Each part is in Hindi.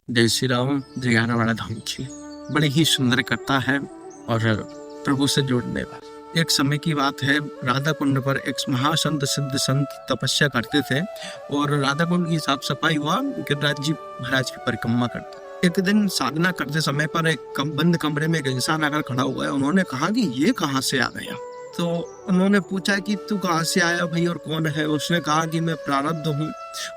जय श्री राम, जय गाना वाला धाम की बड़ी ही सुंदर कथा है और प्रभु से जोड़ने वाली। एक समय की बात है, राधा कुंड पर एक महासंत सिद्ध संत तपस्या करते थे और राधा कुंड की साफ सफाई हुआ गिरिराज जी महाराज की परिक्रमा करते। एक दिन साधना करते समय पर एक बंद कमरे में एक इंसान आकर खड़ा हुआ है। उन्होंने कहा कि ये कहाँ से आ गया। तो उन्होंने पूछा कि तू कहाँ से आया भाई और कौन है। उसने कहा कि मैं प्रारब्ध हूँ।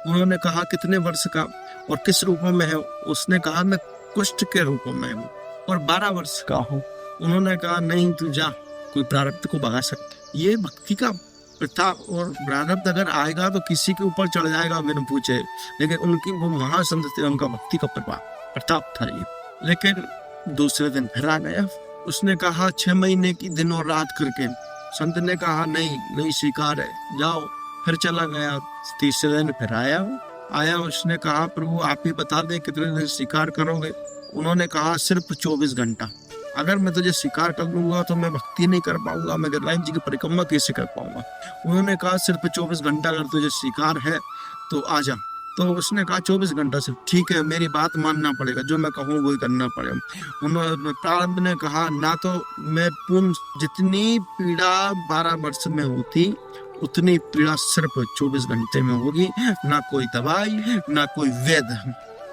उन्होंने कहा कितने वर्ष का और किस रूप में है। उसने कहा मैं कुष्ठ के रूप में हूँ और 12 वर्ष का हूँ। उन्होंने कहा नहीं, तू जा, कोई प्रारब्ध को भगा सकता। ये भक्ति का प्रताप, और प्रारब्ध अगर आएगा तो किसी के ऊपर चढ़ जाएगा बिन पूछे, लेकिन उनकी वो महासंत थे, उनका भक्ति का प्रताप था ये। लेकिन दूसरे दिन फिर आ गया। उसने कहा 6 महीने की दिन और रात करके। संत ने कहा नहीं स्वीकार है, जाओ। फिर चला गया। तीसरे दिन फिर आया। उसने कहा प्रभु आप ही बता दे कितने दिन स्वीकार करोगे। उन्होंने कहा सिर्फ 24 घंटा। अगर मैं तुझे स्वीकार कर लूंगा तो मैं भक्ति नहीं कर पाऊंगा, मैं गिरिराज जी की परिक्रमा कैसे कर पाऊंगा। उन्होंने कहा सिर्फ 24 घंटा अगर तुझे स्वीकार है तो आ जा। तो उसने कहा 24 घंटा से ठीक है, मेरी बात मानना पड़ेगा, जो मैं कहूँ वही करना पड़ेगा। उन्होंने प्रारंभ ने कहा ना तो मैं पूर्ण जितनी पीड़ा 12 वर्ष में होती उतनी पीड़ा सिर्फ 24 घंटे में होगी, ना कोई दवाई ना कोई वेद।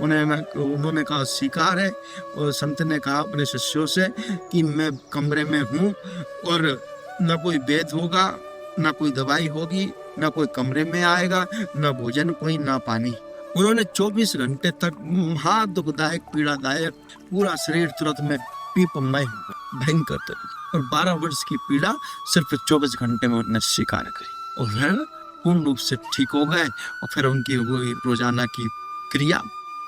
उन्होंने कहा स्वीकार है। और संत ने कहा अपने शिष्यों से कि मैं कमरे में हूँ और ना कोई वेद होगा, ना कोई दवाई होगी, ना कोई कमरे में आएगा, ना भोजन कोई, ना पानी। उन्होंने 24 घंटे तक महा दुखदायक पीड़ादायक पूरा शरीर तुरंत में पीपमय भयंकर तरीके, और 12 वर्ष की पीड़ा सिर्फ 24 घंटे में उन्होंने स्वीकार करी और फिर पूर्ण रूप से ठीक हो गए। और फिर उनकी वो रोजाना की क्रिया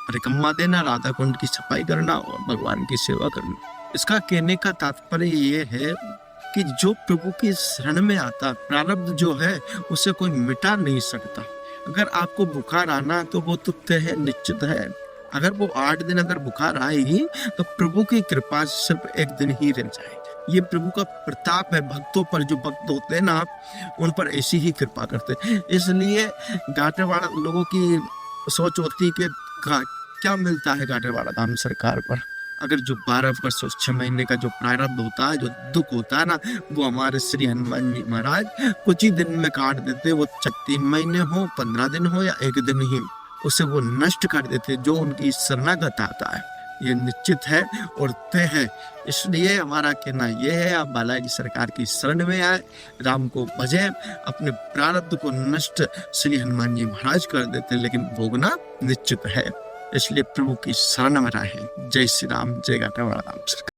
परिक्रमा देना, राधा कुंड की सफाई करना और भगवान की सेवा करना। इसका कहने का तात्पर्य ये है कि जो प्रभु की शरण में आता, प्रारब्ध जो है उसे कोई मिटा नहीं सकता। अगर आपको बुखार आना तो वो तुच्छ है, निश्चित है। अगर वो 8 दिन अगर बुखार आएगी तो प्रभु की कृपा सिर्फ 1 दिन ही रह जाएगी। ये प्रभु का प्रताप है भक्तों पर। जो भक्त होते हैं ना, उन पर ऐसी ही कृपा करते हैं। इसलिए घाटेवाड़ा लोगों की सोच होती है कि क्या मिलता है घाटेवाड़ा धाम सरकार पर। अगर जो 12 वर्ष और 6 महीने का जो प्रारब्ध होता है, जो दुख होता है ना, वो हमारे श्री हनुमान जी महाराज कुछ ही दिन में काट देते। वो 3 महीने हो, 15 दिन हो या 1 दिन ही, उसे वो नष्ट कर देते। जो उनकी शरणागत आता है ये निश्चित है और तय है। इसलिए हमारा कहना यह है, आप बालाजी सरकार की शरण में आए, राम को भजे, अपने प्रारब्ध को नष्ट श्री हनुमान जी महाराज कर देते, लेकिन भोगना निश्चित है। इसलिए प्रभु की शरण में रहे। जय श्री राम, जय घाटेवाड़ा धाम सरकार।